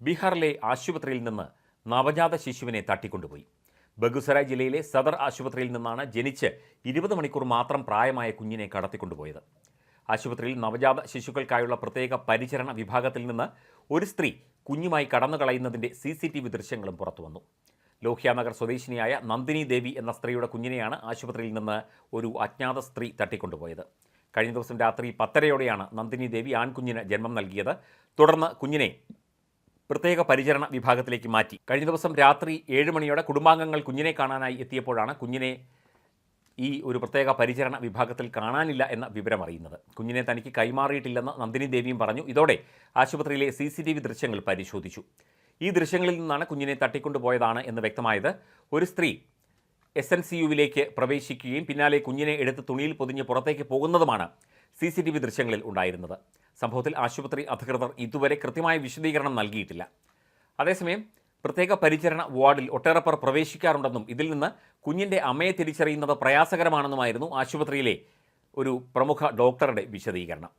ബീഹാറിലെ ആശുപത്രിയിൽ നിന്ന് നവജാത ശിശുവിനെ തട്ടിക്കൊണ്ടുപോയി. ബഗുസരായ് ജില്ലയിലെ സദർ ആശുപത്രിയിൽ നിന്നാണ് ജനിച്ച് 20 മണിക്കൂർ മാത്രം പ്രായമായ കുഞ്ഞിനെ കടത്തിക്കൊണ്ടുപോയത്. ആശുപത്രിയിൽ നവജാത ശിശുക്കൾക്കായുള്ള പ്രത്യേക പരിചരണ വിഭാഗത്തിൽ നിന്ന് ഒരു സ്ത്രീ കുഞ്ഞുമായി കടന്നുകളയുന്നതിൻ്റെ CCTV ദൃശ്യങ്ങളും പുറത്തുവന്നു. ലോഹ്യാനഗർ സ്വദേശിനിയായ നന്ദിനി ദേവി എന്ന സ്ത്രീയുടെ കുഞ്ഞിനെയാണ് ആശുപത്രിയിൽ നിന്ന് ഒരു അജ്ഞാത സ്ത്രീ തട്ടിക്കൊണ്ടുപോയത്. കഴിഞ്ഞ ദിവസം രാത്രി 10:30-യോടെയാണ് നന്ദിനി ദേവി ആൺകുഞ്ഞിന് ജന്മം നൽകിയത്. തുടർന്ന് കുഞ്ഞിനെ പ്രത്യേക പരിചരണ വിഭാഗത്തിലേക്ക് മാറ്റി. കഴിഞ്ഞ ദിവസം രാത്രി 7 മണിയോടെ കുടുംബാംഗങ്ങൾ കുഞ്ഞിനെ കാണാനായി എത്തിയപ്പോഴാണ് കുഞ്ഞിനെ ഈ ഒരു പ്രത്യേക പരിചരണ വിഭാഗത്തിൽ കാണാനില്ല എന്ന വിവരം അറിയുന്നത്. കുഞ്ഞിനെ തനിക്ക് കൈമാറിയിട്ടില്ലെന്ന് നന്ദിനി ദേവിയും പറഞ്ഞു. ഇതോടെ ആശുപത്രിയിലെ CCTV ദൃശ്യങ്ങൾ പരിശോധിച്ചു. ഈ ദൃശ്യങ്ങളിൽ നിന്നാണ് കുഞ്ഞിനെ തട്ടിക്കൊണ്ടുപോയതാണ് എന്ന് വ്യക്തമായത്. ഒരു സ്ത്രീ SNCUവിലേക്ക് പ്രവേശിക്കുകയും പിന്നാലെ കുഞ്ഞിനെ എടുത്ത് തുണിയിൽ പൊതിഞ്ഞ് പുറത്തേക്ക് പോകുന്നതുമാണ് CCTV ദൃശ്യങ്ങളിൽ ഉണ്ടായിരുന്നത്. സംഭവത്തിൽ ആശുപത്രി അധികൃതർ ഇതുവരെ കൃത്യമായ വിശദീകരണം നൽകിയിട്ടില്ല. അതേസമയം പ്രത്യേക പരിചരണ വാർഡിൽ ഒട്ടേറെ പേർ പ്രവേശിക്കാറുണ്ടെന്നും ഇതിൽ നിന്ന് കുഞ്ഞിൻ്റെ അമ്മയെ തിരിച്ചറിയുന്നത് പ്രയാസകരമാണെന്നുമായിരുന്നു ആശുപത്രിയിലെ ഒരു പ്രമുഖ ഡോക്ടറുടെ വിശദീകരണം.